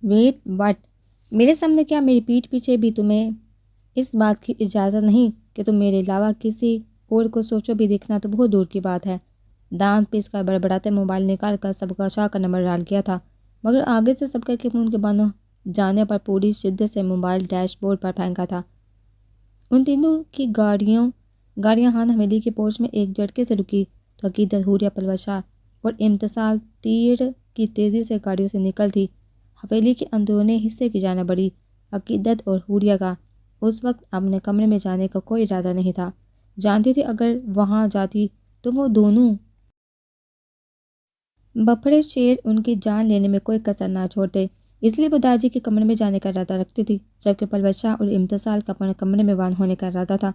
Wait but میرے سامنے کیا میری پیٹھ پیچھے بھی تمہیں اس بات کی اجازت نہیں کہ تم میرے علاوہ کسی اور کو سوچو بھی؟ دیکھنا تو بہت دور کی بات ہے۔ دانت پیس کر بڑبڑاتے موبائل نکال کر سب کا شاہ کا نمبر ڈال کیا تھا، مگر آگے سے سب کے خون کے بانوں جانے پر پوری شدت سے موبائل ڈیش بورڈ پر پھینکا تھا۔ ان تینوں کی گاڑیاں خان حویلی کے پورچ میں ایک جھٹکے سے رکی تو عقیدت، حوریہ، پلوشہ اور امتصال تیر کی تیزی سے گاڑیوں سے نکل تھی حویلی کے اندرونی حصے کی جانب بڑھی۔ عقیدت اور حوریہ کا اس وقت اپنے کمرے میں جانے کا کوئی ارادہ نہیں تھا، جانتی تھی اگر وہاں جاتی تو وہ دونوں بپھڑے شیر ان کی جان لینے میں کوئی کسر نہ چھوڑتے، اس لیے وہ داجی کے کمرے میں جانے کا ارادہ رکھتی تھی، جبکہ پلوشہ اور امتصال کا اپنے کمرے میں بند ہونے کا ارادہ تھا۔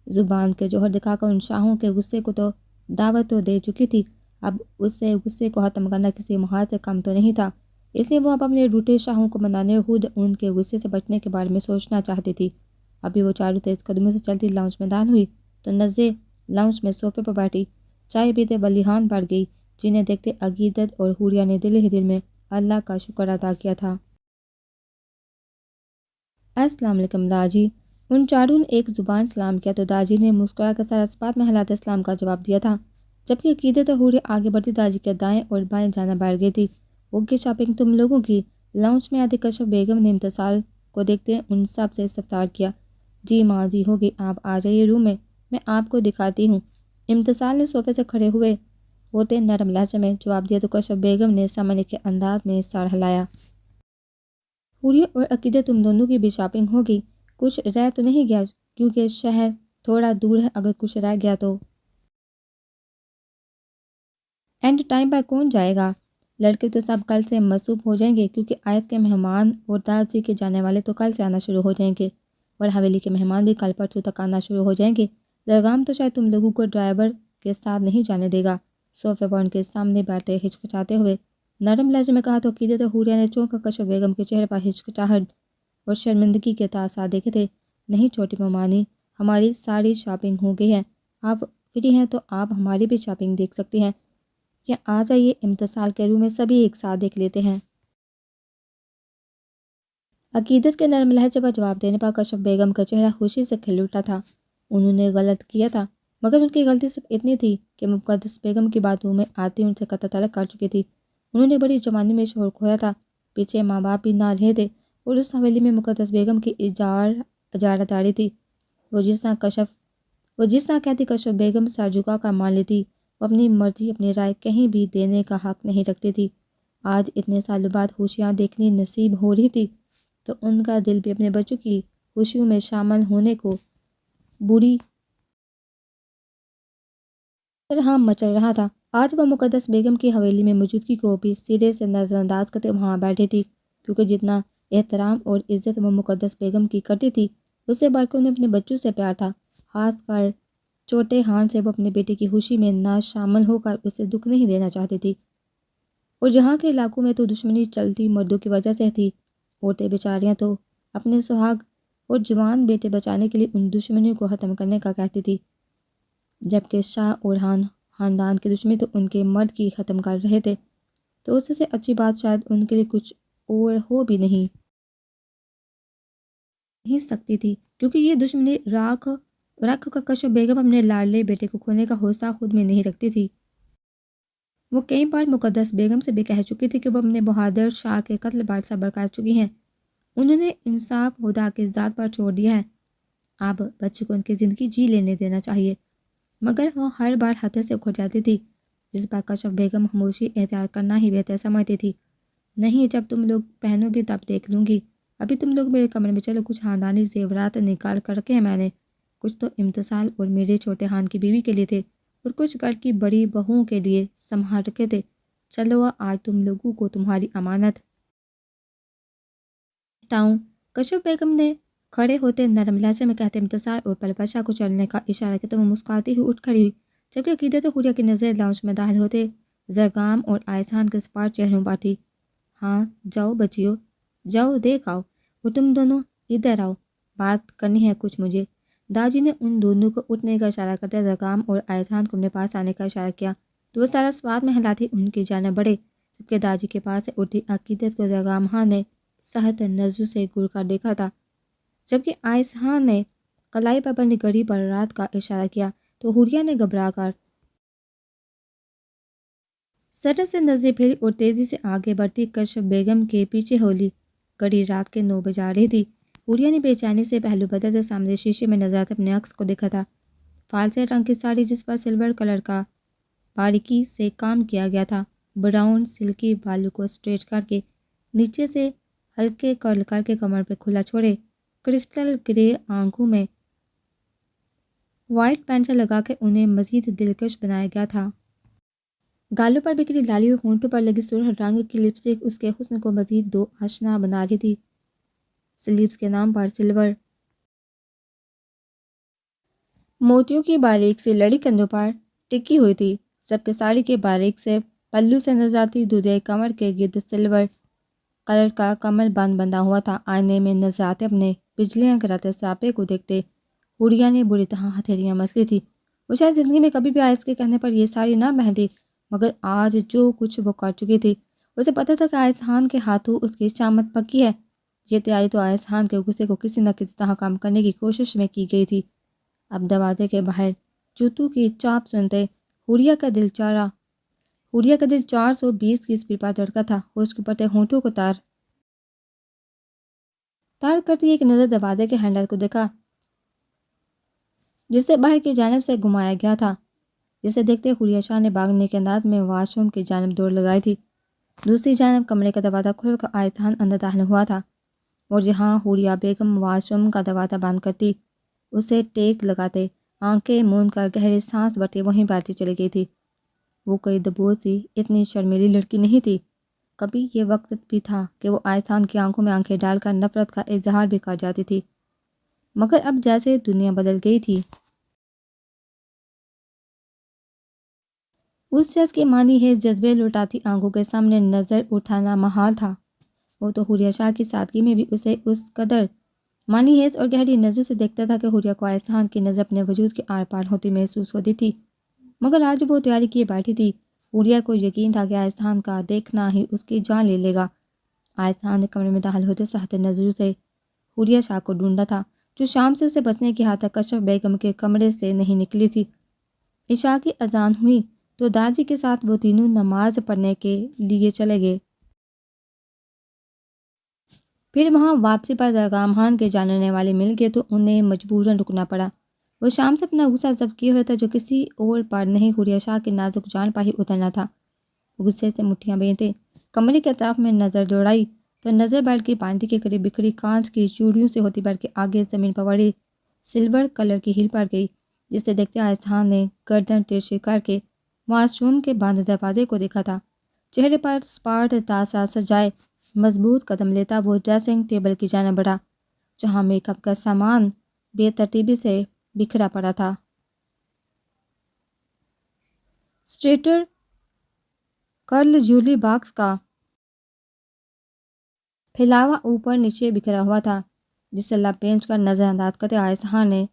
زبان کے جوہر دکھا کر ان شاہوں کے غصے کو تو دعوت تو دے چکی تھی، اب اس سے غصے کو ختم کرنا کسی مہار سے کم تو نہیں تھا، اس لیے وہ اب اپنے روٹھے شاہوں کو منانے اور خود ان کے غصے سے بچنے کے بارے میں سوچنا چاہتی تھی۔ ابھی وہ چاروں تیز قدموں سے چلتی لاؤنج میں داخل ہوئی تو نزے لاؤنج میں صوفے پر بیٹھی چائے پیتے ولیحان بڑھ گئی، جنہیں دیکھتے عقیدت اور حوریہ نے دل ہی دل میں اللہ کا شکر ادا کیا تھا۔ السلام علیکم داجی۔ ان چاروں نے ایک زبان سلام کیا تو داجی نے مسکرا کر سر اسپات میں حالات اسلام کا جواب دیا تھا، جبکہ عقیدت اور حوریہ آگے بڑھتی داجی کے دائیں اور بائیں جانا بیٹھ گئی تھی۔ اوکے شاپنگ تم لوگوں کی؟ لاؤنج میں آتی کشف بیگم نے امتصال کو دیکھتے ان سب سے استفسار کیا۔ جی ماں جی ہوگی، آپ آ جائیے روم میں آپ کو دکھاتی ہوں۔ امتصال نے صوفے سے کھڑے ہوتے نرم لہجے میں جواب دیا تو کشف بیگم نے سمجھنے کے انداز میں سر ہلایا۔ حوریہ اور عقیدت تم دونوں کی بھی شاپنگ ہوگی؟ کچھ رہ تو نہیں گیا؟ کیونکہ شہر تھوڑا دور ہے، اگر کچھ رہ گیا تو اینڈ ٹائم پر کون جائے گا؟ لڑکے تو سب کل سے مصروف ہو جائیں گے، کیونکہ آئس کے مہمان اور داجی کے جانے والے تو کل سے آنا شروع ہو جائیں گے، اور حویلی کے مہمان بھی کل پرسوں تک آنا شروع ہو جائیں گے۔ زرگام تو شاید تم لوگوں کو ڈرائیور کے ساتھ نہیں جانے دے گا، صوفے پر ان کے سامنے بیٹھتے ہچکچاتے ہوئے نرم لہجے میں کہا تو عقیدت اور حوریہ نے چونک کر کشف بیگم کے چہرے پر ہچکچاہٹ اور شرمندگی کے تاثرات دیکھے تھے۔ نہیں چھوٹی ممانی، ہماری ساری شاپنگ ہو گئی ہے، آپ فری ہیں تو آپ ہماری بھی شاپنگ دیکھ سکتی ہیں، یا آ جائیے امتصال کے روم میں سبھی ایک ساتھ دیکھ لیتے ہیں۔ عقیدت کے نرم لہجے پر جواب دینے پر کشف بیگم کا چہرہ خوشی سے کھل اٹھا تھا۔ انہوں نے غلط کیا تھا، مگر ان کی غلطی صرف اتنی تھی کہ مقدس بیگم کی بات میں آتی ان سے قطع طلب کر چکی تھی۔ انہوں نے بڑی جوانی میں شوہر کھویا تھا، پیچھے ماں باپ بھی نہ رہے تھے، اور اس حویلی میں مقدس بیگم کی اجارہ داری تھی۔ وہ جس طرح کہتی کشف بیگم سر جھکا کر مان لیتی، وہ اپنی مرضی اپنی رائے کہیں بھی دینے کا حق نہیں رکھتی تھی۔ آج اتنے سالوں بعد خوشیاں دیکھنی نصیب ہو رہی تھی تو ان کا دل بھی اپنے بچوں کی خوشیوں میں شامل ہونے کو بری طرح مچل رہا تھا۔ آج وہ مقدس بیگم کی حویلی میں موجودگی کو بھی سرے سے نظر انداز کرتے وہاں بیٹھی تھی، کیونکہ جتنا احترام اور عزت وہ مقدس بیگم کی کرتی تھی، اس سے بڑھ کر انہیں اپنے بچوں سے پیار تھا، خاص کر چھوٹے خان سے۔ وہ اپنے بیٹے کی خوشی میں نہ شامل ہو کر اسے دکھ نہیں دینا چاہتی تھی، اور جہاں کے علاقوں میں تو دشمنی چلتی مردوں کی وجہ سے تھی، عورتیں بیچاریاں تو اپنے سہاگ اور جوان بیٹے بچانے کے لیے ان دشمنیوں کو ختم کرنے کا کہتی تھی، جبکہ شاہ اور خاندان کی دشمنی تو ان کے مرد کی ختم کر رہے تھے، تو اس سے اچھی بات شاید ان کے لیے کچھ اور ہو بھی نہیں سکتی تھی، کیونکہ یہ دشمنی رکھ کر کشف بیگم اپنے لاڈلے بیٹے کو کھونے کا حوصلہ خود میں نہیں رکھتی تھی۔ وہ کئی بار مقدس بیگم سے بھی کہہ چکی تھی کہ وہ اپنے بہادر شاہ کے قتل پر صبر کر چکی ہیں، انہوں نے انصاف خدا کی ذات پر چھوڑ دیا ہے، اب بچے کو ان کی زندگی جی لینے دینا چاہیے، مگر وہ ہر بار ہاتھ سے اکھڑ جاتی تھی، جس پر کشف بیگم خاموشی اختیار کرنا ہی بہتر سمجھتی تھی۔ نہیں، جب تم لوگ پہنو گی تب دیکھ لوں گی، ابھی تم لوگ میرے کمرے میں چلو، کچھ خاندانی زیورات نکال کر رکھے ہیں میں نے، کچھ تو امتصال اور میرے چھوٹے خان کی بیوی کے لیے تھے، اور کچھ گھر کی بڑی بہوؤں کے لیے سنبھال رکھے تھے، چلو آج تم لوگوں کو تمہاری امانت بتاؤں۔ کشف بیگم نے کھڑے ہوتے نرم لہجے میں کہتے امتصال اور پلوشہ کو چلنے کا اشارہ کیا تو وہ مسکراتی ہوئی اٹھ کھڑی ہوئی، جبکہ عقیدت اور حوریہ کی نظر لاؤنج میں داخل ہوتے زرگام اور آئسان کے سپاٹ چہروں پر تھی۔ ہاں جاؤ بچیو، جاؤ دیکھ آؤ، اور تم دونوں ادھر آؤ، بات کرنی ہے کچھ مجھے۔ داجی نے ان دونوں کو اٹھنے کا اشارہ کرتے زرگام اور آئسان کو اپنے پاس آنے کا اشارہ کیا تو وہ سارا سواد میں ہلاتی ان کی جانب بڑھے، جبکہ داجی کے پاس سے اٹھتی عقیدت کو زرگام خان نے صحت نظر سے گر کر دیکھا تھا، جبکہ آئسہان نے کلائی پر بندی گھڑی پر رات کا اشارہ کیا تو حوریہ نے گھبرا کر سٹر سے نظریں پھیری اور تیزی سے آگے بڑھتی کشف بیگم کے پیچھے ہو لی۔ گھڑی رات کے 9 بجا رہی تھی۔ حوریہ نے بے چینی سے پہلو بدلتے سامنے شیشے میں نظر آتے اپنے عکس کو دیکھا تھا۔ فالسے رنگ کی ساڑی جس پر سلور کلر کا باریکی سے کام کیا گیا تھا، براؤن سلکی بالوں کو اسٹریٹ کر کے نیچے سے ہلکے کرل کر کے کمر پہ کھلا چھوڑے، کرسٹل گرے آنکھوں میں وائٹ پینسل لگا کے انہیں مزید دلکش بنایا گیا تھا۔ گالوں پر بکھری لالی اور ہونٹوں پر لگی سرخ رنگ کی لپسٹک اس کے حسن کو مزید دو آشنا بنا رہی تھی۔ سلیوز کے نام پر سلور موتیوں کی باریک سی لڑی کندھوں پر ٹکی ہوئی تھی، جبکہ ساڑی کے باریک سے پلو سے نظر آتی دودھے کمر کے گرد سلور کلر کا کمر بند بندھا ہوا تھا۔ آئینے میں نظر آتے اپنے بجلیاں کراتے ساپے کو دیکھتے حوریہ نے بری طرح ہتھیلیاں مس لی تھی۔ وہ شاید زندگی میں کبھی بھی آئس کے کہنے پر یہ ساڑی نہ پہنتی، مگر آج جو کچھ وہ کر چکی تھی اسے پتہ تھا کہ آئسہان کے ہاتھوں اس کی شامت پکی ہے۔ یہ تیاری تو آئسہان کے غصے کو کسی نہ کسی طرح کم کرنے کی کوشش میں کی گئی تھی۔ اب دروازے کے باہر جوتوں کی چاپ سنتے حوریہ کا دل 420 کی اسپیڈ پر دھڑکا تھا۔ خشک پڑتے ہونٹوں کو تار کرتی ایک نظر دروازے کے ہینڈل کو دیکھا جسے باہر کی جانب سے گھمایا گیا تھا، جسے دیکھتے حوریہ شاہ نے بھاگنے کے انداز میں واش روم کی جانب دوڑ لگائی تھی۔ دوسری جانب کمرے کا دروازہ کھل کر آئسہان اندر داخل ہوا تھا، اور جہاں حوریہ بیگم واش روم کا دروازہ بند کرتی اسے ٹیک لگاتے آنکھیں موند کر گہری سانس بھرتی وہیں بیٹھتی چلی گئی تھی۔ وہ کوئی دبوچ سی اتنی شرمیلی لڑکی نہیں تھی۔ کبھی یہ وقت بھی تھا کہ وہ آئسہان کی آنکھوں میں آنکھیں ڈال کر نفرت کا اظہار بھی کر جاتی تھی، مگر اب جیسے دنیا بدل گئی تھی۔ اس شخص کے معنی ہے جذبے لوٹاتی آنکھوں کے سامنے نظر اٹھانا محال تھا۔ وہ تو حوریہ شاہ کی سادگی میں بھی اسے اس قدر معنی ہیز اور گہری نظروں سے دیکھتا تھا کہ حوریہ کو آئسہان کی نظر اپنے وجود کے آر پار ہوتی محسوس ہوتی تھی۔ مگر آج وہ تیاری کیے بیٹھی تھی۔ حوریہ کو یقین تھا کہ آئسہان کا دیکھنا ہی اس کی جان لے لے گا۔ آئسہان نے کمرے میں داخل ہوتے سخت نظروں سے حوریہ شاہ کو ڈھونڈا تھا، جو شام سے اسے بچنے کی حد تک کشف بیگم کے کمرے سے نہیں نکلی تھی۔ عشاء کی اذان ہوئی تو داجی کے ساتھ وہ تینوں نماز پڑھنے کے لیے چلے گئے۔ پھر وہاں واپسی پر درگاہان کے جاننے والے مل گئے تو انہیں مجبوراً رکنا پڑا۔ وہ شام سے اپنا غصہ ضبط کیے ہوئے تھا، جو کسی اور پر نہیں حوریہ شاہ کی نازک جان پر ہی اترنا تھا۔ غصے سے مٹھیاں باندھے کمرے کے اطراف میں نظر دوڑائی تو نظر بیٹھ گئی باندھی کے قریب بکھری کانچ کی چوڑیوں سے ہوتی بیٹھ کے آگے زمین پر پڑی سلور کلر کی ہیل پر گئی، جسے دیکھتے آئسہان نے گردن ترچھی کر کے واش روم کے بند دروازے کو دیکھا تھا۔ چہرے پر سپاٹ تاسا سجائے مضبوط قدم لیتا وہ ڈریسنگ ٹیبل کی جانب بڑھا، جہاں میک اپ کا سامان بے ترتیبی سے بکھرا پڑا تھا۔ اسٹریٹر کرل جولی باکس کا پھیلاوا اوپر نیچے بکھرا ہوا تھا، جسے لب پینچ کر نظر انداز کرتے آئسہان نے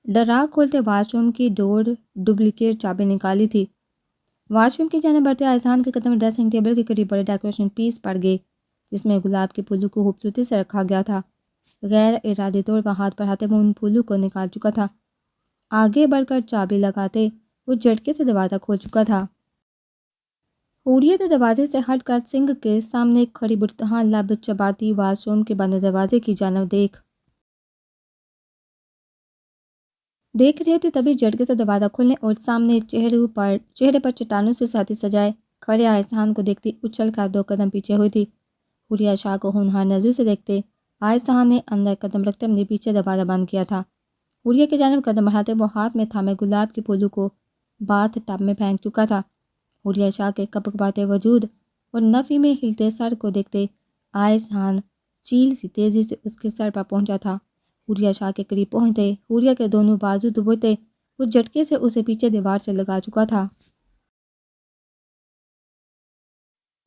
ڈراگ کھولتے واش روم کی ڈور ڈپلیکیٹ چابی نکالی تھی۔ واش روم کی جانب بڑھتے آئسہان کے قدم ڈریسنگ ٹیبل کے قریب بڑے ڈیکوریشن پیس پڑ گئے، جس میں گلاب کے پھولوں کو خوبصورتی سے رکھا گیا تھا۔ غیر ارادی طور پر ہاتھ بڑھاتے وہ ان پھولوں کو نکال چکا تھا۔ آگے بڑھ کر چابی لگاتے وہ جھٹکے سے دروازہ کھول چکا تھا۔ حوریہ تو دروازے سے ہٹ کر سنک کے سامنے کھڑی بری طرح لب چباتی واش روم کے بند دروازے کی جانب دیکھ رہے تھے، تبھی جھٹکے سے دروازہ کھلنے اور سامنے چہرے پر چٹانوں سے ساتھی سجائے کھڑے آئسہان کو دیکھتی اچھل کر 2 قدم پیچھے ہوئی تھی۔ حوریہ شاہ کو ہونہار نظروں سے دیکھتے آئسہان نے اندر قدم رکھتے اپنے پیچھے دروازہ بند کیا تھا۔ حوریہ کی جانب قدم بڑھاتے وہ ہاتھ میں تھامے گلاب کے پھولوں کو باتھ ٹب میں پھینک چکا تھا۔ حوریہ شاہ کے کپکپاتے وجود اور نفی میں ہلتے سر کو دیکھتے آئسہان چیل سی تیزی سے اس کے سر پر پہنچا تھا۔ حوریہ شاہ کے قریب پہنچتے حوریہ کے دونوں بازو دبوتے وہ جھٹکے سے اسے پیچھے دیوار سے لگا چکا تھا۔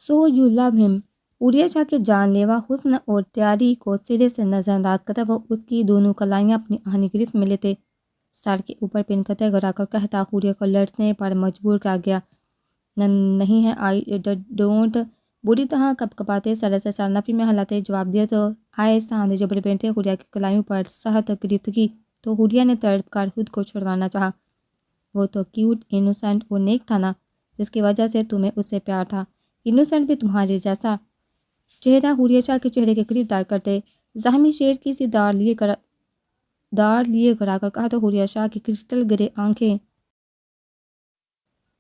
سو یو لو ہم۔ حوریہ شاہ کے جان لیوا حسن اور تیاری کو سرے سے نظر انداز کرتا وہ اس کی دونوں کلائیاں اپنی آہنی گرفت میں لیتے سر کے اوپر پن کرتے گرا کر کہتا حوریہ کو لڑنے پر مجبور کر گیا۔ نہیں ہے، آئی ڈونٹ بری طرح کپ کپاتے سر سے سر نفی میں ہلاتے جواب دیا تو آہستہ نے جبڑے پہنتے حوریہ کی کلائیوں پر سخت گرفت کی تو حوریہ نے تڑپ کر خود کو چھڑوانا چاہا۔ وہ تو کیوٹ، انوسینٹ اور نیک تھا نا، جس کی وجہ سے تمہیں اس سے پیار تھا۔ انوسینٹ بھی تمہارے جیسا۔ چہرہ حوریہ شاہ کے چہرے کے قریب دار کرتے زخمی شیر کی سی دار لیے گڑا کر کہا تو حوریہ شاہ کی کرسٹل گرے آنکھیں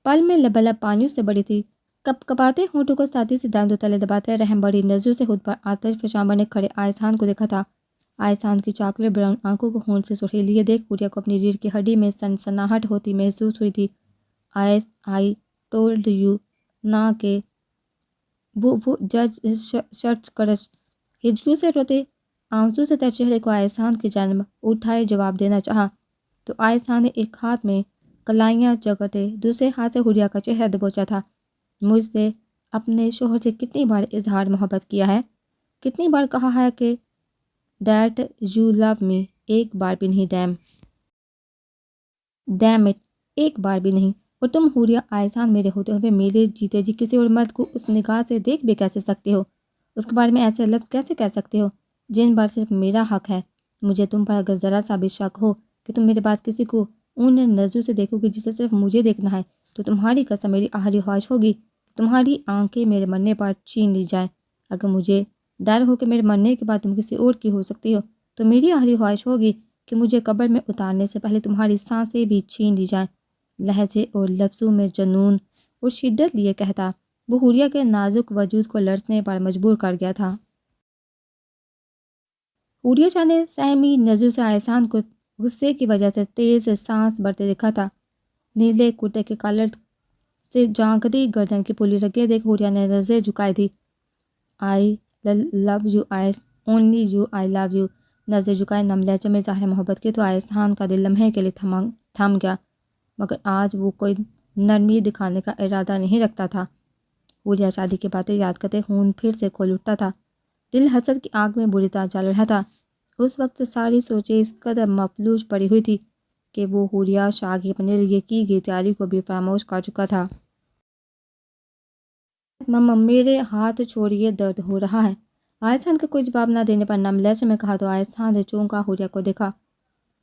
پل میں لبلب پانیوں سے بڑی تھی۔ کپ کپاتے ہونٹوں کو ساتھی سے داندوں تلے دباتے رحم بڑی نظروں سے خود پر آتش فشاں بنے کھڑے آئسان کو دیکھا تھا۔ آئسان کی چاکلیٹ براؤن آنکھوں کو خون سے سرخی لیے دیکھ حوریہ کو اپنی ریڑھ کی ہڈی میں سنسناہٹ ہوتی محسوس ہوئی تھی۔ آئی ٹولڈ یو نا کہ وہ جج شرچ کرچ ہجکیوں سے روتے آنسو سے تر چہرے کو آئسان کی جانب اٹھائے جواب دینا چاہا تو آئسان نے ایک ہاتھ میں کلائیاں جگڑتے دوسرے ہاتھ سے حوریہ کا چہرہ دبوچا تھا۔ مجھ سے اپنے شوہر سے کتنی بار اظہار محبت کیا ہے، کتنی بار کہا ہے کہ دیٹ یو لو می، ایک بار بھی نہیں ڈیم اٹ، ایک بار بھی نہیں۔ اور تم حوریہ آئسان میرے ہوتے ہوئے میرے جیتے جی کسی اور مرد کو اس نگاہ سے دیکھ بھی کیسے سکتے ہو، اس کے بارے میں ایسے لفظ کیسے کہہ سکتے ہو جن پر صرف میرا حق ہے۔ مجھے تم پر اگر ذرا سا بھی شک ہو کہ تم میرے بعد کسی کو ان نظروں سے دیکھو گی جسے صرف مجھے دیکھنا ہے تو تمہاری قسم میری آخری خواہش ہوگی کہ تمہاری آنکھیں میرے مرنے پر چھین لی جائیں۔ اگر مجھے ڈر ہو کہ میرے مرنے کے بعد تم کسی اور کی ہو سکتی ہو تو میری آخری خواہش ہوگی کہ مجھے قبر میں اتارنے سے پہلے تمہاری سانسیں بھی چھین لی جائیں۔ لہجے اور لفظوں میں جنون اور شدت لیے کہتا وہ حوریہ کے نازک وجود کو لرزنے پر مجبور کر گیا تھا۔ حوریہ شاہ نے سہمی نظروں سے آئسان کو غصے کی وجہ سے تیز سانس بھرتے دیکھا تھا۔ نیلے کرتے کے کالر سے جھانکتی گردن کی پولی رگیں دیکھ حوریہ نے نظریں جھکائی تھی۔ I love you eyes, only you I love you, نظر جھکائے نم لہجے میں ظاہر محبت کی تو آئسان کا دل لمحے کے لیے تھم گیا، مگر آج وہ کوئی نرمی دکھانے کا ارادہ نہیں رکھتا تھا۔ حوریہ شادی کی باتیں یاد کرتے خون پھر سے کھول اٹھتا تھا، دل حسد کی آگ میں بری طرح جل رہا تھا۔ اس وقت ساری سوچیں اس قدر مفلوج پڑی ہوئی تھی کہ وہ حوریہ شاہ کی اپنے لیے کی گئی تیاری کو بھی فراموش کر چکا تھا۔ مما میرے ہاتھ چھوڑیے، درد ہو رہا ہے، آئسان کا کوئی جواب نہ دینے پر نم لہجے میں کہا تو آئسان نے چونکا حوریہ کو دیکھا،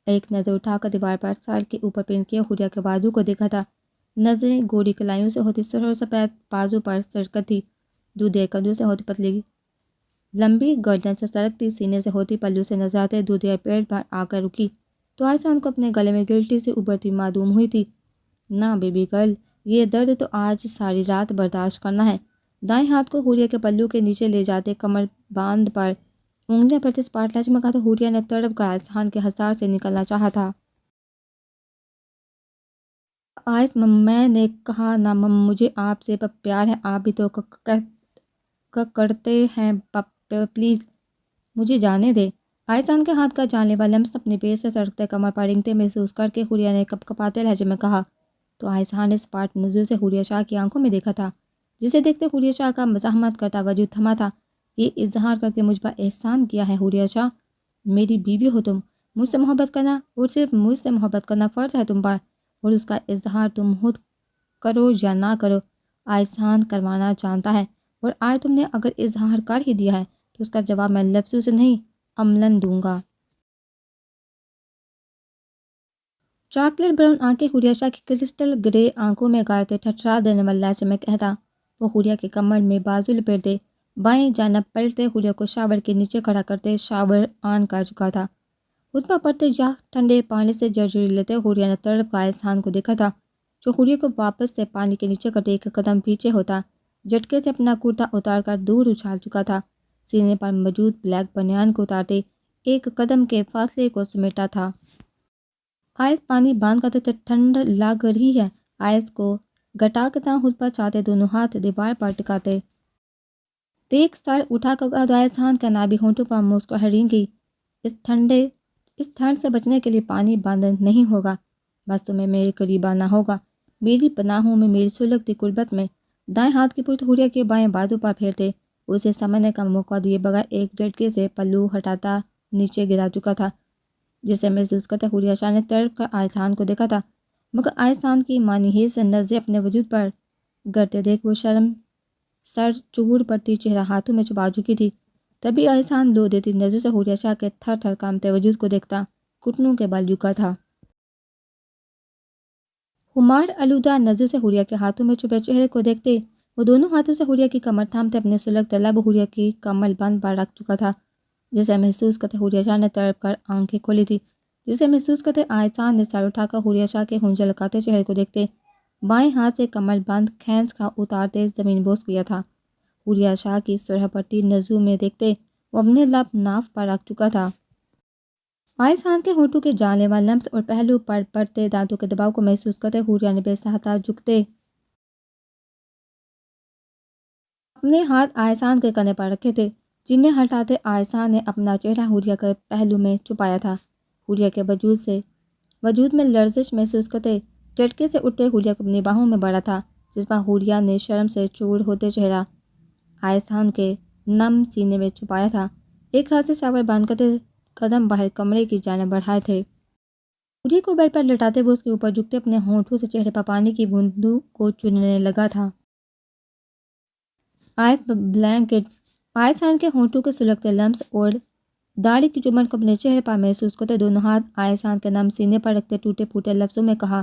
ایک نظر اٹھا کر دیوار پر سر کے اوپر پین کیے حوریہ کے بازو کو دیکھا تھا۔ نظریں گوری کلائیوں سے ہوتی سرخ سفید بازو پر سرکت تھی، دودھے کندھوں سے ہوتی پتلی لمبی گردن سے سرکتی سینے سے ہوتی پلو سے نظر آتے دودھے پیٹ پر آ کر رکی تو آئسان کو اپنے گلے میں گلٹی سے ابھرتی معدوم ہوئی تھی۔ نہ بیبی گرل، یہ درد تو آج ساری رات برداشت کرنا ہے۔ دائیں ہاتھ کو حوریہ کے پلو کے نیچے لے جاتے کمر باندھ پر انگلیاں پر سپاٹ لہجے میں کہا تو حوریہ نے تڑپ کر آئسان کے حصار سے نکلنا چاہا تھا۔ آئس میں نے کہا نا مجھے آپ سے پیار ہے، آپ بھی تو کرتے ہیں، پلیز مجھے جانے دے۔ آئسان کے ہاتھ کا جان لیوا لمس اپنے پیٹ سے سڑکتے کمر پر رنگتے محسوس کر کے حوریہ نے کپ کپاتے لہجے میں کہا تو آئسان نے سپاٹ نظروں سے حوریہ شاہ کی آنکھوں میں دیکھا تھا، جسے دیکھتے حوریہ شاہ کا مزاحمت کرتا وجود تھما تھا۔ یہ اظہار کر کے مجھ پر احسان کیا ہے حوریہ شاہ، میری بیوی ہو تم، مجھ سے محبت کرنا اور صرف مجھ سے محبت کرنا فرض ہے تم پر، اور اس کا اظہار تم خود کرو یا نہ کرو آئسان کروانا چاہتا ہے، اور آج تم نے اگر اظہار کر ہی دیا ہے تو اس کا جواب میں لفظوں سے نہیں عملاً دوں گا۔ چاکلیٹ براؤن آنکھیں حوریہ شاہ کی کرسٹل گرے آنکھوں میں گارتے ٹھٹھرا دینے والے لہجے میں کہتا وہ حوریہ کے کمر میں بازو لپیٹتے بائیں جانب پلٹتے حوریہ کو شاور کے نیچے کھڑا کرتے شاور آن کر چکا تھا۔ خطبہ پڑھتے یا ٹھنڈے پانی سے جرجری لیتے حوریہ نے تڑپ کا آئسان کو دیکھا تھا جو حوریہ کو واپس سے پانی کے نیچے کرتے ایک قدم پیچھے ہوتا جھٹکے سے اپنا کرتا اتار کر دور اچھال چکا تھا، سینے پر موجود بلیک بنیان کو اتارتے ایک قدم کے فاصلے کو سمیٹا تھا۔ آئس پانی باندھ کر ٹھنڈ لگ رہی ہے، آئس کو گٹا کے خود پر چاہتے دونوں ہاتھ دیوار پر ٹکاتے دیکھ سر اٹھا کر آئسان کا نابی ہونٹوں پر مسکراہٹ کی، اس ٹھنڈ سے بچنے کے لیے پانی بند نہیں ہوگا، بس تمہیں میرے قریب آنا ہوگا، میری پناہوں میں، میری سلگتی قربت میں۔ دائیں ہاتھ کی پشت حوریہ کے بائیں بازو پر پھیرتے اسے سمجھنے کا موقع دیے بغیر ایک جھٹکے سے پلو ہٹاتا نیچے گرا چکا تھا، جسے محسوس کرتے حوریہ شاہ نے تڑپ کر آئسان کو دیکھا تھا، مگر آئسان کی مانی ہی سے نظریں اپنے وجود پر گرتے دیکھ وہ شرم سر چور پڑتی چہرہ ہاتھوں میں چھپا چکی تھی۔ تبھی احسان لو دیتی نظروں سے حوریہ شاہ کے تھر تھر کانپتے وجود کو دیکھتا، گھٹنوں کے بل جھکا تھا۔ خمار آلودہ نظروں سے حوریہ کے ہاتھوں میں چھپے چہرے کو دیکھتے وہ دونوں ہاتھوں سے حوریہ کی کمر تھامتے اپنے سلگتے لب حوریہ کی کمر بند پر رکھ چکا تھا، جسے محسوس کرتے حوریہ شاہ نے تڑپ کر آنکھیں کھولی تھی، جسے محسوس کرتے احسان نے سر اٹھا کر حوریہ شاہ کے ہونجے لگاتے چہرے کو دیکھتے بائیں ہاتھ سے کمر بند کھینچ کا اتارتے زمین بوس کیا تھا۔ حوریہ شاہ کی سرح پٹی نظروں میں دیکھتے وہ اپنے لب ناف پر رکھ چکا تھا۔ احسان کے ہونٹوں کے جان لیوا لمس اور پہلو پر پڑتے دانتوں کے دباؤ کو محسوس کرتے حوریہ نے بے سہتا جھکتے اپنے ہاتھ احسان کے کنے پر رکھے تھے، جنہیں ہٹاتے احسان نے اپنا چہرہ حوریہ کے پہلو میں چھپایا تھا۔ حوریہ کے وجود میں لرزش محسوس کرتے جھٹکے سے اٹھتے حوریہ کو اپنی باہوں میں بڑھا تھا، جس پر حوریہ نے شرم سے چور ہوتے چہرہ احسان کے نم سینے میں چھپایا تھا، ایک ہاتھ سے شاور باندھ کرتے قدم باہر کمرے کی جانب بڑھائے تھے۔ حوریہ کو بیڈ پر لٹاتے وہ اس کے اوپر جھکتے اپنے ہونٹوں سے چہرے پر پانی کی بوندوں کو چننے لگا تھا۔ احسان کے ہونٹوں کے سلگتے لمس اور داڑھی کی چبھن کو اپنے چہرے پر محسوس کرتے دونوں ہاتھ احسان کے نم سینے پر رکھتے ٹوٹے پھوٹے لفظوں میں کہا،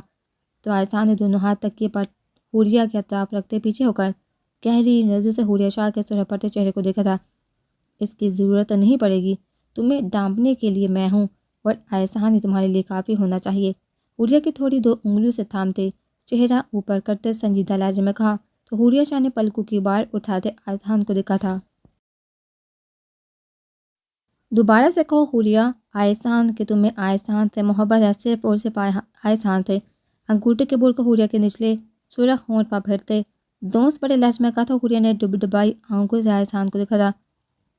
تو احسان نے دونوں ہاتھ تکیے پر حوریہ کے اطراف رکھتے پیچھے ہو کر گہری نظر سے حوریہ شاہ کے سرخ پڑتے چہرے کو دیکھا تھا۔ اس کی ضرورت نہیں پڑے گی، تمہیں ڈانپنے کے لیے میں ہوں اور احسان ہی تمہارے لیے کافی ہونا چاہیے۔ حوریہ کی تھوڑی دو انگلیوں سے تھامتے چہرہ اوپر کرتے سنجیدہ لہجے میں کہا، تو حوریہ شاہ نے پلکوں کی بار اٹھاتے احسان کو دیکھا تھا۔ دوبارہ سے کہو حوریہ احسان کہ تمہیں احسان سے محبت ہے، صرف اور صرف احسان سے۔ انگوٹھے کے بول کو حوریہ کے نچلے سرخ ہونٹ پر پھیرتے دونس بڑے لہجے میں کہا تھا۔ حوریہ نے ڈبڈبائی آنکھوں سے احسان کو دیکھا تھا۔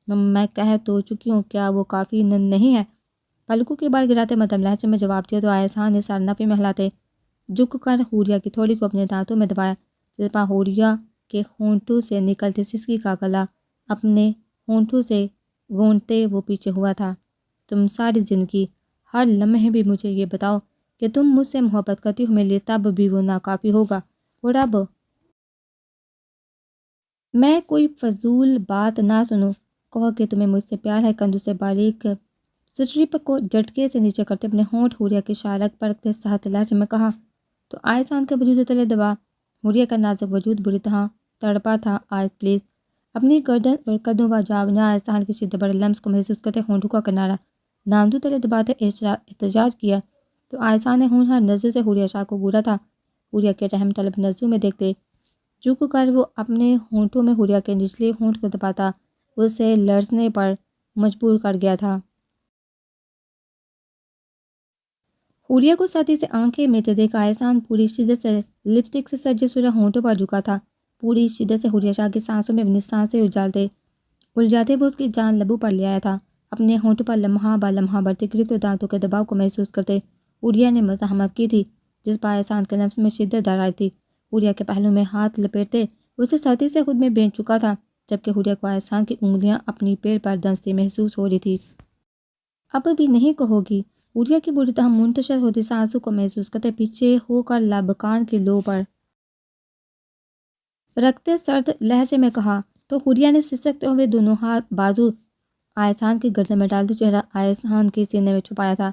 میں کہہ تو چکی ہوں، کیا وہ کافی نہیں ہے؟ پلکوں کی بار گراتے مدھم لہجے میں جواب دیا تو احسان نے سر نفی میں ہلاتے جھک کر حوریہ کی تھوڑی کو اپنے دانتوں میں دبایا، جس پر حوریہ کے ہونٹوں سے نکلتی سسکی کا گلا اپنے ہونٹوں سے گونجتے وہ پیچھے ہوا تھا۔ تم ساری زندگی ہر لمحے بھی مجھے یہ بتاؤ کہ تم مجھ سے محبت کرتی ہو، میرے لیے تب بھی وہ ناکافی ہوگا، اور اب میں کوئی فضول بات نہ سنوں، کہو کہ تمہیں مجھ سے پیار ہے۔ کندھوں سے باریک سٹرپ کو جھٹکے سے نیچے کرتے اپنے ہونٹ حوریہ کے شارک پر رکھتے سخت لہجے میں کہا، تو احسان کے وجود تلے دبا حوریہ کا نازک وجود بری طرح تڑپا تھا۔ آئز پلیز، اپنی گردن اور قدوں پر جاونا احسان کے شدت بڑے لمس کو محسوس کرتے ہونٹوں کا کنارہ دانتوں تلے دباتے احتجاج کیا، تو احسان نے ہونہار نظر سے حوریہ شاہ کو گھورا تھا۔ حوریہ کے رحم طلب نظروں میں دیکھتے جھک کر وہ اپنے ہونٹوں میں حوریہ کے نچلے ہونٹ کو دباتا اسے لرزنے پر مجبور کر گیا تھا۔ حوریہ کو سختی سے آنکھیں میتے دیکھا احسان پوری شدت سے لپسٹک سے سجے سرخ ہونٹوں پر جھکا تھا، پوری شدت سے حوریہ شاہ کی سانسوں میں اپنی سانسیں الجھاتے وہ اس کی جان لبوں پر لے آیا تھا، اپنے ہونٹوں پر لمحہ با لمحہ بڑھتے گرفت دانتوں کے دباؤ کو محسوس کرتے حوریہ نے مزاحمت کی تھی، جس پر احسان کے لمس میں شدت در آئی تھی۔ حوریہ کے پہلو میں ہاتھ لپیٹتے اسے سختی سے خود میں بینچ چکا تھا، جبکہ حوریہ کو احسان کی انگلیاں اپنی پیٹ پر دھنستی محسوس ہو رہی تھی۔ اب بھی نہیں کہو گی؟ حوریہ کی بری طرح منتشر ہوتی سانسوں کو محسوس کرتے پیچھے ہو کر لب کان کی لو پر رکھتے سرد لہجے میں کہا، تو حوریہ نے سسکتے ہوئے دونوں ہاتھ بازو احسان کی گردن میں ڈالتے چہرہ احسان کے سینے میں چھپایا تھا۔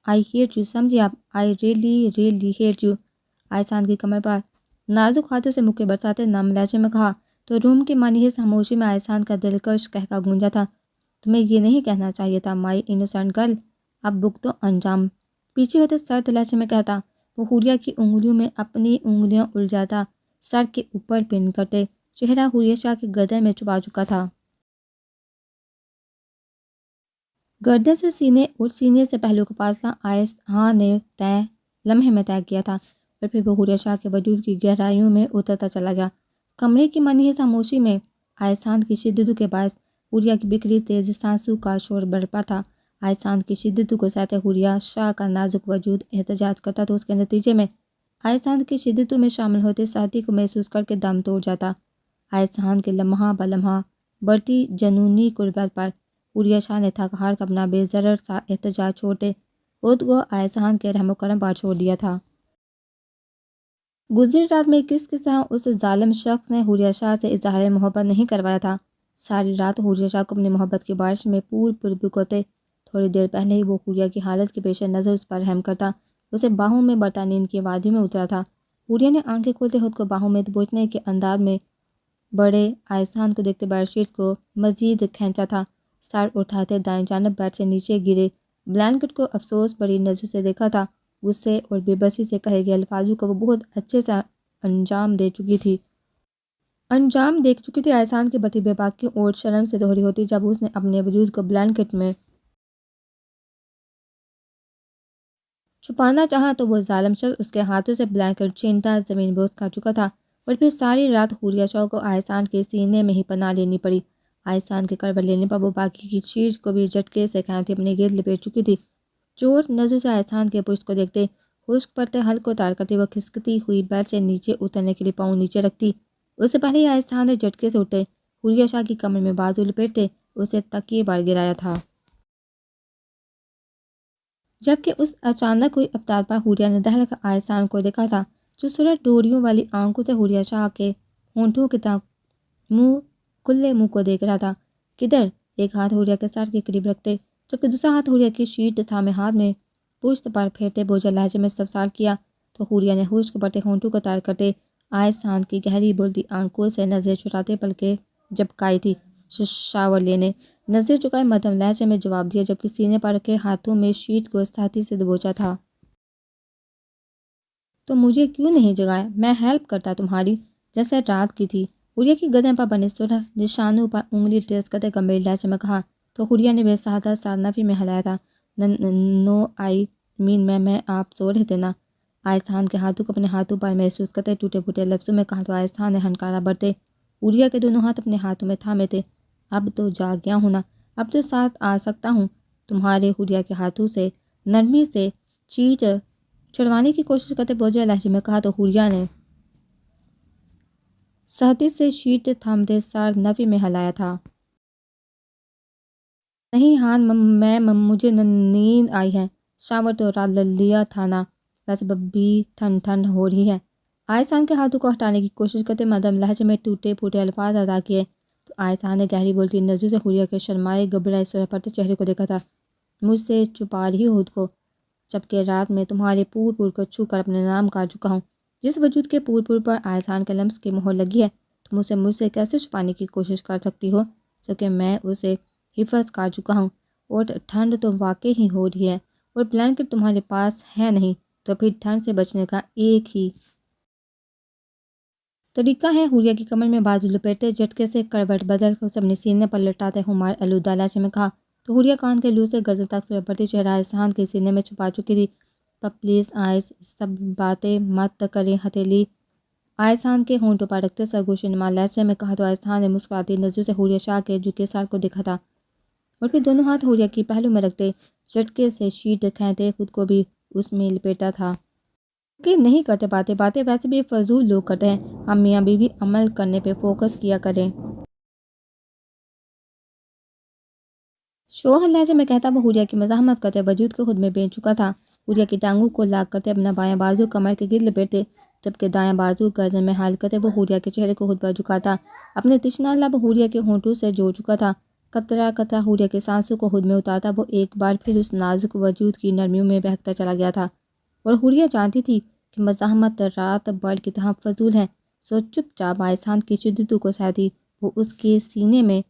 آئی ہیٹ یو، سمجھے آپ؟ I really hate you. احسان کی کمر پر نازک ہاتھوں سے مکے برساتے نرم لہجے میں کہا، تو روم کی مانحص خاموشی میں احسان کا دلکش قہقہ گونجا تھا، تمہیں یہ نہیں کہنا چاہیے تھا مائی انوسینٹ گرل، اب بھگتو انجام۔ پیچھے ہوتے سرد لہجے میں کہتا وہ حوریہ کی انگلیوں میں اپنی انگلیاں الجھاتا سر کے اوپر پن کرتے چہرہ حوریہ شاہ کے گردن میں چھپا چکا تھا۔ گردن سے سینے اور سینے سے پہلو کا فاصلہ احسان نے لمحے میں طے کیا تھا، اور پھر وہ حوریہ شاہ کے وجود کی گہرائیوں میں اترتا چلا گیا۔ کمرے کی منحص خاموشی میں احسان کی شدت کے باعث حوریہ کی بکھری تیز سانسوں کا شور برپا تھا۔ احسان کی شدت کو سہتے حوریہ شاہ کا نازک وجود احتجاج کرتا تو اس کے نتیجے میں احسان کی شدتوں میں شامل ہوتے سختی کو محسوس کر کے دم توڑ جاتا۔ احسان کے لمحہ بہ لمحہ بڑھتی جنونی قربت پر حوریہ شاہ نے تھک ہار کر اپنا بے ضرر سا احتجاج چھوڑتے خود کو احسان کے رحم و کرم پر چھوڑ دیا تھا۔ گزری رات میں کس طرح اس ظالم شخص نے حوریہ شاہ سے اظہار محبت نہیں کروایا تھا۔ ساری رات حوریہ شاہ کو اپنی محبت کی بارش میں پور بکوتے۔ تھوڑی دیر پہلے ہی وہ حوریہ کی حالت کے پیش نظر اس پر رحم کرتا اسے باہوں میں برتا نیند کی وادیوں میں اترا تھا۔ حوریہ نے آنکھیں کھولتے خود کو باہوں میں دبوچنے کے انداز میں بڑے احسان کو دیکھتے بیڈ شیٹ کو مزید کھینچا تھا۔ سر اٹھاتے دائیں جانب بیڈ سے نیچے گرے بلینکٹ کو افسوس بڑی نظر سے دیکھا تھا۔ غصے اور بے بسی سے کہے گئے الفاظوں کو وہ بہت اچھے سے انجام دے چکی تھی۔ احسان کی بڑی بے باکی اور شرم سے دوہری ہوتی جب اس نے اپنے وجود کو بلینکٹ میں چھپانا چاہا تو وہ ظالم شخص اس کے ہاتھوں سے بلینکٹ چھینتا زمین بوس کر چکا تھا، اور پھر ساری رات حوریہ شاہ کو احسان کے سینے میں ہی پناہ لینی پڑی۔ احسان کے کروٹ لینے پر وہ باقی کی چیز کو بھی جھٹکے سے کھینچتی اپنے گرد لپیٹ چکی تھی۔ چور نظروں سے احسان کے پشت کو دیکھتے خشک پڑتے حلق کو تار کرتے وہ کھسکتی ہوئی بیڈ سے نیچے اترنے کے لیے پاؤں نیچے رکھتی۔ اس سے پہلے ہی احسان نے جھٹکے سے اٹھتے حوریہ شاہ کی کمر میں بازو لپیٹتے اسے تکیے بار گرایا تھا، جبکہ اس اچانک ہوئی افطار پر حوریہ نے دہل کر احسان کو دیکھا تھا، جو سرخ ڈوریوں والی آنکھوں سے حوریہ شاہ کے ہونٹوں کی طرف کھلے منہ کو دیکھ رہا تھا۔ کدھر؟ ایک ہاتھ حوریہ کے سر کے قریب رکھتے جبکہ دوسرا ہاتھ حوریہ کی شیٹ تھامے ہاتھ میں پشت پر پھیرتے بوجھل لہجے میں استفسار کیا تو حوریہ نے خشک پڑتے ہونٹوں کو تار کرتے احسان کی گہری بولتی آنکھوں سے نظریں چراتے پلکیں جھپکائی تھی۔ شاور لینے نظر چکائے مدھم لہجے میں جواب دیا جبکہ سینے پر رکھے ہاتھوں میں شیٹ کو استحتی سے دبوچا تھا۔ تو مجھے کیوں نہیں جگایا؟ میں ہیلپ کرتا تمہاری، جیسے رات کی تھی۔ حوریہ کی گدن پر بنے سرخ نشانوں پر انگلی ٹیس کرتے گمبھیر لہجے میں کہا تو حوریہ نے بے سادہ سار نفی میں ہلایا تھا۔ نو آئی مین میں آپ سو رہے تھے نا؟ احسان کے ہاتھوں کو اپنے ہاتھوں پر محسوس کرتے ٹوٹے پھوٹے لفظوں میں کہا تو احسان نے ہنکارا بڑھتے حوریہ کے دونوں ہاتھ اپنے ہاتھوں میں تھامے تھے۔ اب تو جاگ گیا ہوں نا، اب تو ساتھ آ سکتا ہوں تمہارے۔ حوریہ کے ہاتھوں سے نرمی سے چیٹ چھڑوانے کی کوشش کرتے بوجھل لہجے میں کہا تو حوریہ نے سختی سے شیٹ تھامتے سر نفی میں ہلایا تھا۔ نہیں ہان میں مجھے نیند آئی ہے، شاور تو رات لیا تھا نا، ویسے بھی ٹھنڈ ہو رہی ہے۔ احسان کے ہاتھوں کو ہٹانے کی کوشش کرتے مدھم لہجے میں ٹوٹے پھوٹے الفاظ ادا کیے تو احسان نے گہری بولتی نظروں سے حوریہ کے شرمائے گھبرائے سرخ پڑتے چہرے کو دیکھا تھا۔ مجھ سے چھپا رہی ہو خود کو، جبکہ رات میں تمہارے پور کو چھو کر اپنے نام کر چکا ہوں۔ جس وجود کے پور پر احسان کے لمس کی مہر لگی ہے تم اسے مجھ سے کیسے چھپانے کی کوشش کر سکتی ہو، جبکہ میں اسے حفظ کر چکا ہوں، اور ٹھنڈ تو واقعی ہی ہو رہی ہے اور بلینکٹ تمہارے پاس ہے نہیں، تو پھر ٹھنڈ سے بچنے کا ایک ہی طریقہ ہے۔ حوریہ کی کمر میں بازو لپیٹتے جھٹکے سے کروٹ بدل کر اسے اپنے سینے پر لٹاتے ہمار آلودہ لہجے میں کہا تو حوریہ کان کے لو سے گردن تک سویا پڑتی چہرہ احسان کے سینے میں چھپا چکی تھی۔ پلیز آئس سب باتیں مت کریں ہتھیلی احسان کے ہونٹوں پر رکھتے سرگوش نما لہجے میں کہا تو احسان نے مسکراتی نظروں سے حوریہ شاہ کے جھکے سر کو دیکھا تھا، اور پھر دونوں ہاتھ حوریہ کی پہلو میں رکھتے جھٹکے سے شیٹ کھینچتے خود کو بھی اس میں لپیٹا تھا۔ کہ نہیں کرتے باتیں ویسے بھی فضول لوگ کرتے ہیں، ہم میاں بیوی عمل کرنے پہ فوکس کیا کریں۔ شوہر لہجے میں کہتا وہ حوریہ کی مزاحمت کرتے وجود کو خود میں بیچ چکا تھا۔ حوریہ کی ٹانگوں کو لاگ کرتے اپنا بایاں بازو کمر کے گرد لپیٹتے جبکہ دایاں بازو گردن میں حال کرتے وہ حوریہ کے چہرے کو خود پر جھکاتا اپنے تشنہ لب حوریہ کے ہونٹوں سے جوڑ چکا تھا۔ قطرہ قطرہ حوریہ کے سانسوں کو خود میں اتارتا وہ ایک بار پھر اس نازک وجود کی نرمیوں میں بہکتا چلا گیا تھا، اور حوریہ جانتی تھی کہ مزاحمت رات بھر کی طرح فضول ہے، سو چپ چاپ احسان کی شدتوں کو سہتی وہ اس کے سینے میں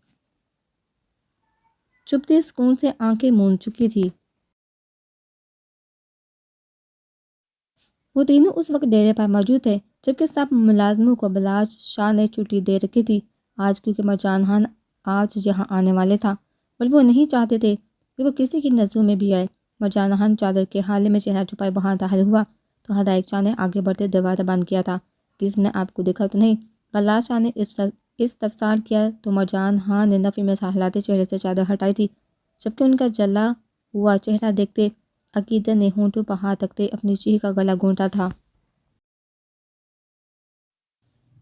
چپتے سکون سے آنکھیں موند چکی تھی۔ وہ تینوں اس وقت ڈیرے پر موجود تھے جبکہ سب ملازموں کو بلاج شاہ نے چھٹی دے رکھی تھی آج، کیونکہ مرجان خان آج یہاں آنے والے تھا، اور وہ نہیں چاہتے تھے کہ وہ کسی کی نظروں میں بھی آئے۔ مرجان خان چادر کے حالے میں چہرہ چھپائے وہاں داخل ہوا تو ہدایت شاہ نے آگے بڑھتے دروازہ بند کیا تھا۔ کسی نے آپ کو دیکھا تو نہیں؟ بلاج شاہ نے استفسار کیا تو مرجان خان نے نفی میں سہلاتے چہرے سے چادر ہٹائی تھی، جبکہ ان کا جلا ہوا چہرہ دیکھتے عقیدت نے ہونٹوں پر ہاتھ رکھتے اپنی چیخ کا گلا گھونٹا تھا۔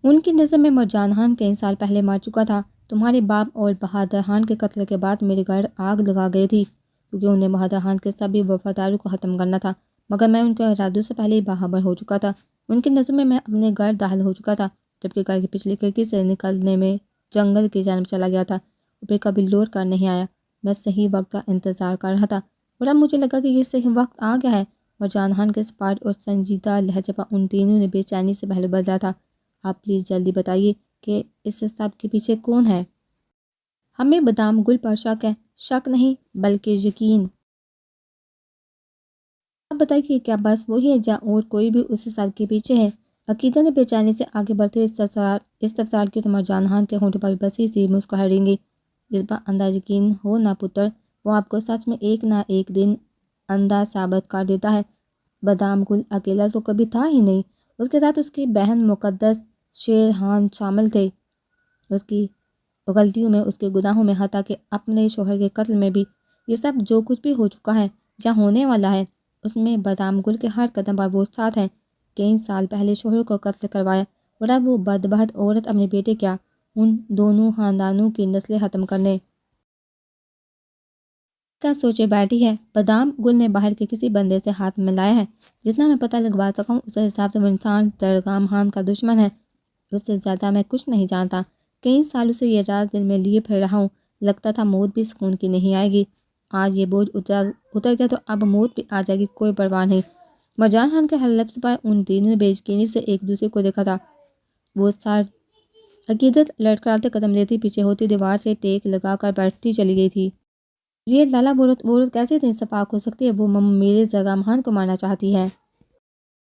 ان کی نظر میں مرجان خان کئی سال پہلے مر چکا تھا۔ تمہارے باپ اور بہادر خان کے قتل کے بعد میرے گھر آگ لگا گئے تھی، کیونکہ انہیں بہادر خان کے سبھی وفاداروں کو ختم کرنا تھا، مگر میں ان کے ارادوں سے پہلے ہی باخبر ہو چکا تھا۔ ان کی نظروں میں اپنے گھر داخل ہو چکا تھا، جبکہ گھر کی پچھلی کھڑکی سے نکلنے میں جنگل کی جانب چلا گیا تھا اور پھر کبھی لوٹ کر نہیں آیا۔ میں صحیح وقت کا انتظار کر رہا تھا اور اب مجھے لگا کہ یہ صحیح وقت آ گیا ہے، اور جان خان کے سپاٹ اور سنجیدہ لہجے پر ان تینوں نے بے چینی سے پہلو بدلا تھا۔ آپ پلیز جلدی بتائیے کہ اس سب کے پیچھے کون ہے؟ ہمیں بادام گل پر شک ہے۔ شک نہیں بلکہ یقین۔ آپ بتائیے کہ کیا بس وہی ہے یا اور کوئی بھی اس سب کے پیچھے ہے؟ عقیدہ نے بے چینی سے آگے بڑھتے استفسار کی تو مرجان خان کے ہونٹوں پر بسی سی مسکراہٹ گئی۔ اس پر اندھا یقین ہو نہ پتر، وہ آپ کو سچ میں ایک نہ ایک دن اندھا ثابت کر دیتا ہے۔ بادام گل اکیلا تو کبھی تھا ہی نہیں، اس کے ساتھ اس کی بہن مقدس شیرحان شامل تھے، اس کی غلطیوں میں، اس کے گناہوں میں، حتیٰ کہ اپنے شوہر کے قتل میں بھی۔ یہ سب جو کچھ بھی ہو چکا ہے یا ہونے والا ہے، اس میں بادام گل کے ہر قدم پر وہ ساتھ ہے۔ کئی سال پہلے شوہر کو قتل کروایا اور اب وہ بدبخت عورت اپنے بیٹے کیا ان دونوں خاندانوں کی نسلیں ختم کرنے کا سوچے بیٹھی ہے۔ بادام گل نے باہر کے کسی بندے سے ہاتھ ملایا ہے، جتنا میں پتہ لگوا سکا ہوں اس حساب سے وہ انسان درگام خان کا دشمن ہے۔ اس سے زیادہ میں کچھ نہیں جانتا۔ کئی سالوں سے یہ راز دل میں لیے پھر رہا ہوں، لگتا تھا موت بھی سکون کی نہیں آئے گی۔ آج یہ بوجھ اتر گیا تو اب موت بھی آ جائے گی، کوئی پرواہ نہیں۔ مرجان خان کے ہر لفظ پر ان تینوں نے بے یقینی سے ایک دوسرے کو دیکھا تھا۔ وہ سر عقیدت لڑکھڑاتے قدم لیتی پیچھے ہوتی دیوار سے ٹیک لگا کر بیٹھتی چلی گئی تھی۔ یہ لالا وہ عورت کیسے اتنی سپاک ہو سکتی ہے؟ وہ میرے زرگام خان کو مارنا چاہتی ہے۔